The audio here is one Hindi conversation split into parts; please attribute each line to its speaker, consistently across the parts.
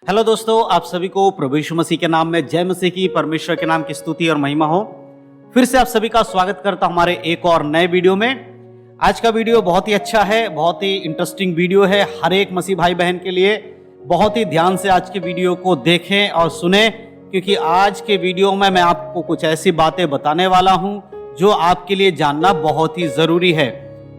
Speaker 1: हेलो दोस्तों, आप सभी को प्रभु यीशु मसीह के नाम में जय मसीह की, परमेश्वर के नाम की स्तुति और महिमा हो। फिर से आप सभी का स्वागत करता हूं हमारे एक और नए वीडियो में। आज का वीडियो बहुत ही अच्छा है, बहुत ही इंटरेस्टिंग वीडियो है हर एक मसीह भाई बहन के लिए। बहुत ही ध्यान से आज के वीडियो को देखें और सुने, क्योंकि आज के वीडियो में मैं आपको कुछ ऐसी बातें बताने वाला हूं जो आपके लिए जानना बहुत ही जरूरी है।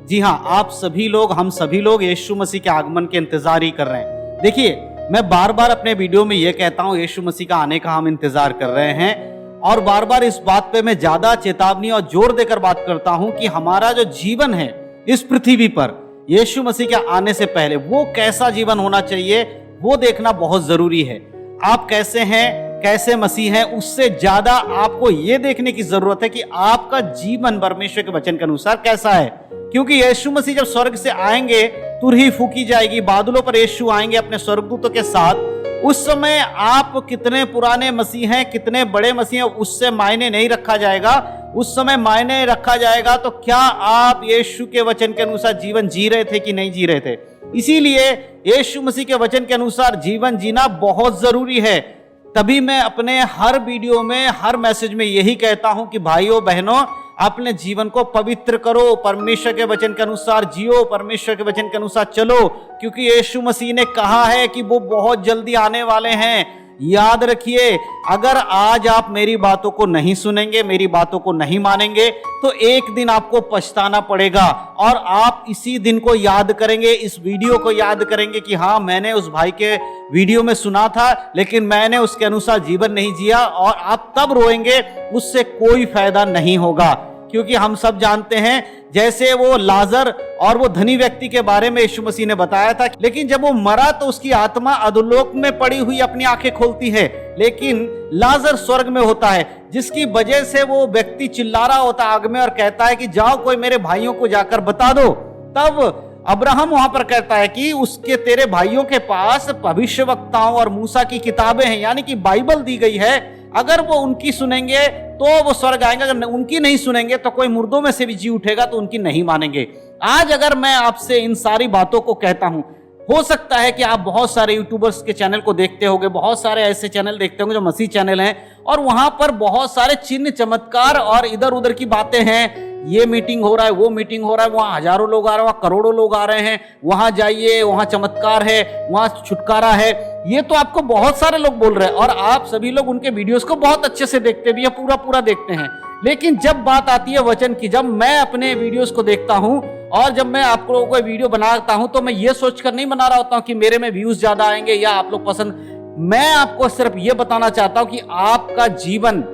Speaker 1: जी हाँ, आप सभी लोग, हम सभी लोग यीशु मसीह के आगमन के इंतजार ही कर रहे हैं। देखिए, मैं बार बार अपने वीडियो में यह कहता हूं यीशु मसीह का आने का हम इंतजार कर रहे हैं, और बार बार इस बात पे मैं ज्यादा चेतावनी और जोर देकर बात करता हूं कि हमारा जो जीवन है इस पृथ्वी पर यीशु मसीह के आने से पहले वो कैसा जीवन होना चाहिए वो देखना बहुत जरूरी है। आप कैसे हैं, कैसे मसीह हैं, उससे ज्यादा आपको यह देखने की जरूरत है कि आपका जीवन परमेश्वर के वचन के अनुसार कैसा है। क्योंकि यीशु मसीह जब स्वर्ग से आएंगे, तुरही फूकी जाएगी, बादलों पर यीशु आएंगे अपने स्वर्गदूतों के साथ। उस समय आप कितने पुराने मसीह हैं, कितने बड़े मसीह हैं, उससे मायने नहीं रखा जाएगा। उस समय मायने रखा जाएगा तो क्या आप यीशु के वचन के अनुसार जीवन जी रहे थे कि नहीं जी रहे थे। इसीलिए यीशु मसीह के वचन के अनुसार जीवन जीना बहुत जरूरी है। तभी मैं अपने हर वीडियो में, हर मैसेज में यही कहता हूं कि भाइयों बहनों, अपने जीवन को पवित्र करो, परमेश्वर के वचन के अनुसार जियो, परमेश्वर के वचन के अनुसार चलो, क्योंकि यीशु मसीह ने कहा है कि वो बहुत जल्दी आने वाले हैं। याद रखिए, अगर आज आप मेरी बातों को नहीं सुनेंगे, मेरी बातों को नहीं मानेंगे, तो एक दिन आपको पछताना पड़ेगा, और आप इसी दिन को याद करेंगे, इस वीडियो को याद करेंगे कि हाँ, मैंने उस भाई के वीडियो में सुना था लेकिन मैंने उसके अनुसार जीवन नहीं जिया, और आप तब रोएंगे। उससे कोई फायदा नहीं होगा, क्योंकि हम सब जानते हैं जैसे वो लाजर और वो धनी व्यक्ति के बारे में यीशु मसीह ने बताया था, लेकिन जब वो मरा तो उसकी आत्मा अधोलोक में पड़ी हुई अपनी आंखें खोलती है, लेकिन लाजर स्वर्ग में होता है, जिसकी वजह से वो व्यक्ति चिल्ला रहा होता आग में और कहता है कि जाओ, कोई मेरे भाइयों को जाकर बता दो। तब अब्राहम वहां पर कहता है कि उसके तेरे भाइयों के पास भविष्यवक्ताओं और मूसा की किताबें हैं, यानी कि बाइबल दी गई है। अगर वो उनकी सुनेंगे तो वो स्वर्ग आएंगे, अगर उनकी नहीं सुनेंगे तो कोई मुर्दों में से भी जी उठेगा तो उनकी नहीं मानेंगे। आज अगर मैं आपसे इन सारी बातों को कहता हूं, हो सकता है कि आप बहुत सारे यूट्यूबर्स के चैनल को देखते होंगे, बहुत सारे ऐसे चैनल देखते होंगे जो मसीह चैनल हैं, और वहां पर बहुत सारे चिन्ह चमत्कार और इधर उधर की बातें हैं। ये मीटिंग हो रहा है, वो मीटिंग हो रहा है, वहां हजारों लोग आ रहे हैं, वहां करोड़ों लोग आ रहे हैं, वहां जाइए, वहां चमत्कार है, वहां छुटकारा है। ये तो आपको बहुत सारे लोग बोल रहे हैं, और आप सभी लोग उनके वीडियोस को बहुत अच्छे से देखते भी है, पूरा पूरा देखते हैं। लेकिन जब बात आती है वचन की, जब मैं अपने वीडियोस को देखता हूं और जब मैं आप लोगों को वीडियो बनाता हूं, तो मैं ये सोचकर नहीं बना रहा होता हूं कि मेरे में व्यूज ज्यादा आएंगे या आप लोग पसंद। मैं आपको सिर्फ ये बताना चाहता हूं कि आपका जीवन,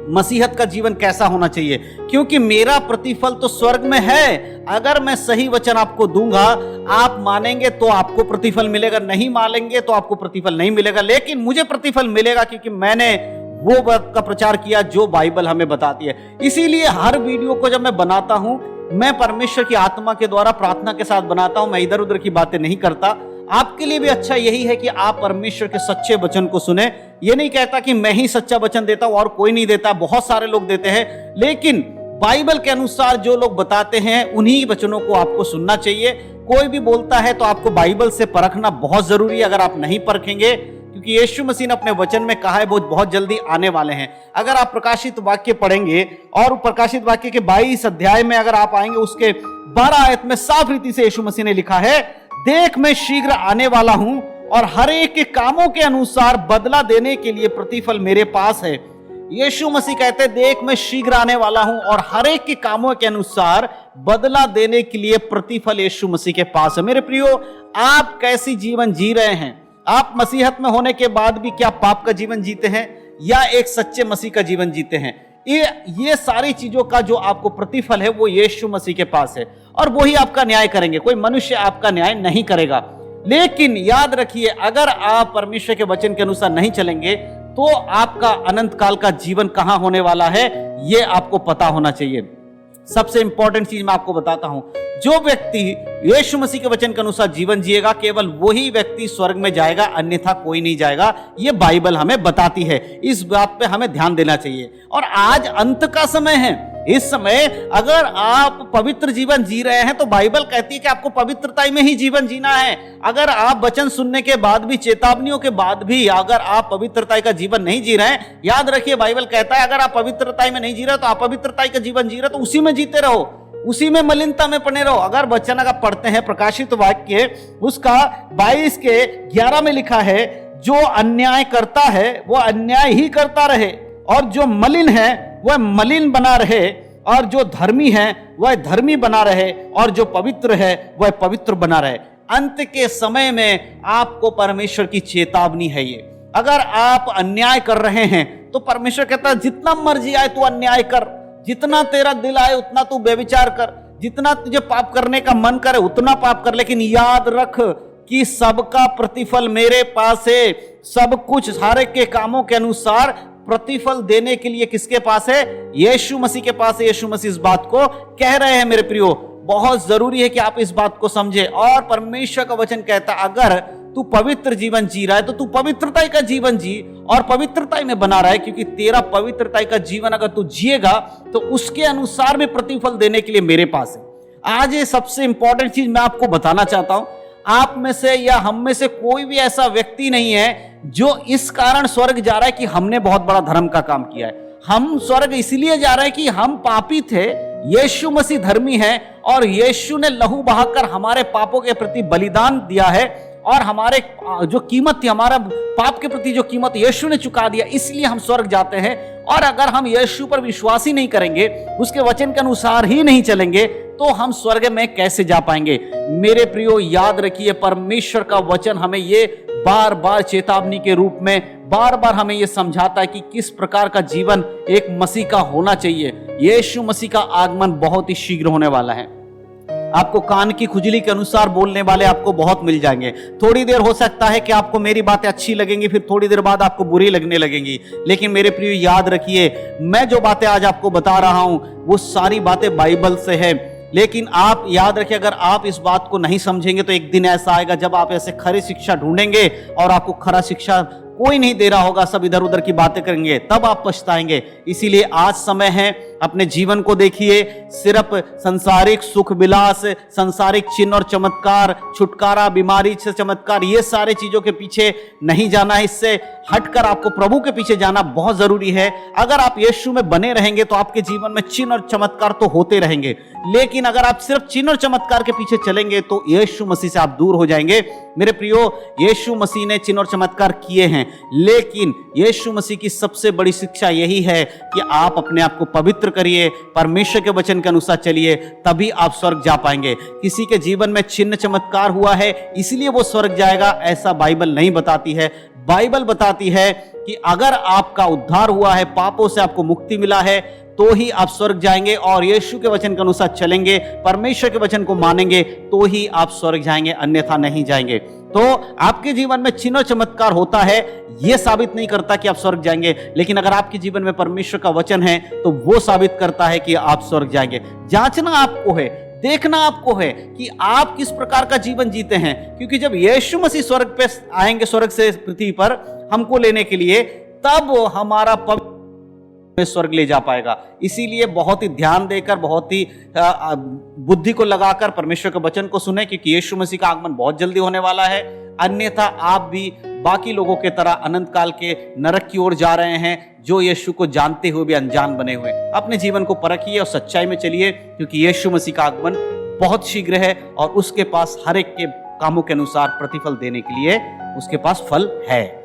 Speaker 1: मसीहत का जीवन कैसा होना चाहिए, क्योंकि मेरा प्रतिफल तो स्वर्ग में है। अगर मैं सही वचन आपको दूंगा, आप मानेंगे तो आपको प्रतिफल मिलेगा, नहीं मानेंगे तो आपको प्रतिफल नहीं मिलेगा, लेकिन मुझे प्रतिफल मिलेगा क्योंकि मैंने वो बात का प्रचार किया जो बाइबल हमें बताती है। इसीलिए हर वीडियो को जब मैं बनाता हूं, मैं परमेश्वर की आत्मा के द्वारा प्रार्थना के साथ बनाता हूं, मैं इधर उधर की बातें नहीं करता। आपके लिए भी अच्छा यही है कि आप परमेश्वर के सच्चे वचन को सुने। ये नहीं कहता कि मैं ही सच्चा वचन देता हूं और कोई नहीं देता, बहुत सारे लोग देते हैं, लेकिन बाइबल के अनुसार जो लोग बताते हैं उन्हीं वचनों को आपको सुनना चाहिए। कोई भी बोलता है तो आपको बाइबल से परखना बहुत जरूरी है। अगर आप नहीं परखेंगे, क्योंकि यीशु मसीह ने अपने वचन में कहा है वो बहुत जल्दी आने वाले हैं। अगर आप प्रकाशित वाक्य पढ़ेंगे और प्रकाशित वाक्य के 22 अध्याय में अगर आप आएंगे, उसके 12 आयत में साफ रीति से यीशु मसीह ने लिखा है, देख मैं शीघ्र आने वाला हूं और हर एक के कामों के अनुसार बदला देने के लिए प्रतिफल मेरे पास है। यीशु मसीह कहते हैं, देख मैं शीघ्र आने वाला हूं और हर एक के कामों के अनुसार बदला देने के लिए प्रतिफल यीशु मसीह के पास है। मेरे प्रियो, आप कैसी जीवन जी रहे हैं? आप मसीहत में होने के बाद भी क्या पाप का जीवन जीते हैं या एक सच्चे मसीह का जीवन जीते हैं? ये सारी चीजों का जो आपको प्रतिफल है वो यीशु मसीह के पास है, और वही आपका न्याय करेंगे। कोई मनुष्य आपका न्याय नहीं करेगा। लेकिन याद रखिए, अगर आप परमेश्वर के वचन के अनुसार नहीं चलेंगे तो आपका अनंत काल का जीवन कहां होने वाला है, यह आपको पता होना चाहिए। सबसे इंपॉर्टेंट चीज मैं आपको बताता हूं, जो व्यक्ति यीशु मसीह के वचन के अनुसार जीवन जिएगा, केवल वही व्यक्ति स्वर्ग में जाएगा, अन्यथा कोई नहीं जाएगा। ये बाइबल हमें बताती है। इस बात पे हमें ध्यान देना चाहिए। और आज अंत का समय है, इस समय अगर आप पवित्र जीवन जी रहे हैं तो बाइबल कहती है कि आपको पवित्रता में ही जीवन जीना है। अगर आप वचन सुनने के बाद भी, चेतावनियों के बाद भी अगर आप पवित्रता का जीवन नहीं जी रहे हैं, याद रखिए बाइबल कहता है अगर आप पवित्रता में नहीं जी रहे तो आप पवित्रता का जीवन जी रहे तो उसी में जीते रहो, उसी में मलिनता में पड़े रहो। अगर वचन अगर पढ़ते हैं प्रकाशित वाक्य उसका 22 के 11 में लिखा है, जो अन्याय करता है वो अन्याय ही करता रहे, और जो मलिन है वह मलिन बना रहे, और जो धर्मी है वह धर्मी बना रहे, और जो पवित्र है वह पवित्र बना रहे। अंत के समय में आपको परमेश्वर की चेतावनी है ये। अगर आप अन्याय कर रहे हैं तो परमेश्वर कहता है जितना मर्जी आए तू अन्याय कर, जितना तेरा दिल आए उतना तू व्यभिचार कर, जितना तुझे पाप करने का मन करे उतना पाप कर, लेकिन याद रख कि सबका प्रतिफल मेरे पास है। सब कुछ सारे के कामों के अनुसार प्रतिफल देने के लिए किसके पास है? यीशु मसीह के पास है। यीशु मसीह इस बात को कह रहे हैं मेरे प्रियो। बहुत जरूरी है कि आप इस बात को समझे। और परमेश्वर का वचन कहता है अगर तू पवित्र जीवन जी रहा है तो तू पवित्रता का जीवन जी और पवित्रता में बना रहा है, क्योंकि तेरा पवित्रता का जीवन अगर तू जिएगा तो उसके अनुसार में प्रतिफल देने के लिए मेरे पास है। आज ये सबसे इंपॉर्टेंट चीज मैं आपको बताना चाहता हूं। आप में से या हम में से कोई भी ऐसा व्यक्ति नहीं है जो इस कारण स्वर्ग जा रहा है कि हमने बहुत बड़ा धर्म का काम किया है। हम स्वर्ग इसलिए जा रहे हैं कि हम पापी थे, यीशु मसीह धर्मी है, और यीशु ने लहू बहाकर हमारे पापों के प्रति बलिदान दिया है, और हमारे जो कीमत थी, हमारा पाप के प्रति जो कीमत यीशु ने चुका दिया, इसलिए हम स्वर्ग जाते हैं। और अगर हम यीशु पर विश्वास ही नहीं करेंगे, उसके वचन के अनुसार ही नहीं चलेंगे, तो हम स्वर्ग में कैसे जा पाएंगे? मेरे प्रियो याद रखिए, परमेश्वर का वचन हमें ये बार बार चेतावनी के रूप में बार बार हमें ये समझाता है कि किस प्रकार का जीवन एक मसीह का होना चाहिए। यीशु मसीह का आगमन बहुत ही शीघ्र होने वाला है। आपको कान की खुजली के अनुसार बोलने वाले आपको बहुत मिल जाएंगे। थोड़ी देर हो सकता है कि आपको मेरी बातें अच्छी लगेंगी, फिर थोड़ी देर बाद आपको बुरी लगने लगेंगी, लेकिन मेरे प्रिय याद रखिए, मैं जो बातें आज आपको बता रहा हूं वो सारी बातें बाइबल से है। लेकिन आप याद रखिए, अगर आप इस बात को नहीं समझेंगे तो एक दिन ऐसा आएगा जब आप ऐसे खरी शिक्षा ढूंढेंगे और आपको खरा शिक्षा कोई नहीं दे रहा होगा, सब इधर उधर की बातें करेंगे, तब आप पछताएंगे। इसीलिए आज समय है, अपने जीवन को देखिए, सिर्फ संसारिक सुख विलास, संसारिक चिन्ह और चमत्कार, छुटकारा, बीमारी से चमत्कार, ये सारे चीजों के पीछे नहीं जाना है। इससे हटकर आपको प्रभु के पीछे जाना बहुत जरूरी है। अगर आप यीशु में बने रहेंगे तो आपके जीवन में चिन्ह और चमत्कार तो होते रहेंगे, लेकिन अगर आप सिर्फ चिन्ह और चमत्कार के पीछे चलेंगे तो यीशु मसीह से आप दूर हो जाएंगे। मेरे प्रियो, यीशु मसीह ने चिन्ह और चमत्कार किए हैं, लेकिन यीशु मसीह की सबसे बड़ी शिक्षा यही है कि आप अपने आप को पवित्र करिए, परमेश्वर के वचन के अनुसार चलिए, तभी आप स्वर्ग जा पाएंगे। किसी के जीवन में चिन्ह चमत्कार हुआ है इसलिए वो स्वर्ग जाएगा, ऐसा बाइबल नहीं बताती है। बाइबल बताती है कि अगर आपका उद्धार हुआ है, पापों से आपको मुक्ति मिला है, तो ही आप स्वर्ग जाएंगे, और यीशु के वचन के अनुसार चलेंगे, परमेश्वर के वचन को मानेंगे, तो ही आप स्वर्ग जाएंगे, अन्यथा नहीं जाएंगे। तो आपके जीवन में चिन्ह और चमत्कार होता है, यह साबित नहीं करता कि आप स्वर्ग जाएंगे, लेकिन अगर आपके जीवन में परमेश्वर का वचन है तो वो साबित करता है कि आप स्वर्ग जाएंगे। जांचना आपको है, देखना आपको है कि आप किस प्रकार का जीवन जीते हैं, क्योंकि जब यीशु मसीह स्वर्ग पे आएंगे, स्वर्ग से पृथ्वी पर हमको लेने के लिए, तब हमारा स्वर्ग ले जा पाएगा। इसीलिए बहुत ही ध्यान देकर, बहुत ही बुद्धि को लगाकर परमेश्वर के वचन को सुने, क्योंकि यीशु मसीह का आगमन बहुत जल्दी होने वाला है। अन्यथा आप भी बाकी लोगों के तरह अनंत काल के नरक की ओर जा रहे हैं, जो यीशु को जानते हुए भी अनजान बने हुए। अपने जीवन को परखिए और सच्चाई में चलिए, क्योंकि यीशु मसीह का आगमन बहुत शीघ्र है और उसके पास हर एक के कामों के अनुसार प्रतिफल देने के लिए उसके पास फल है।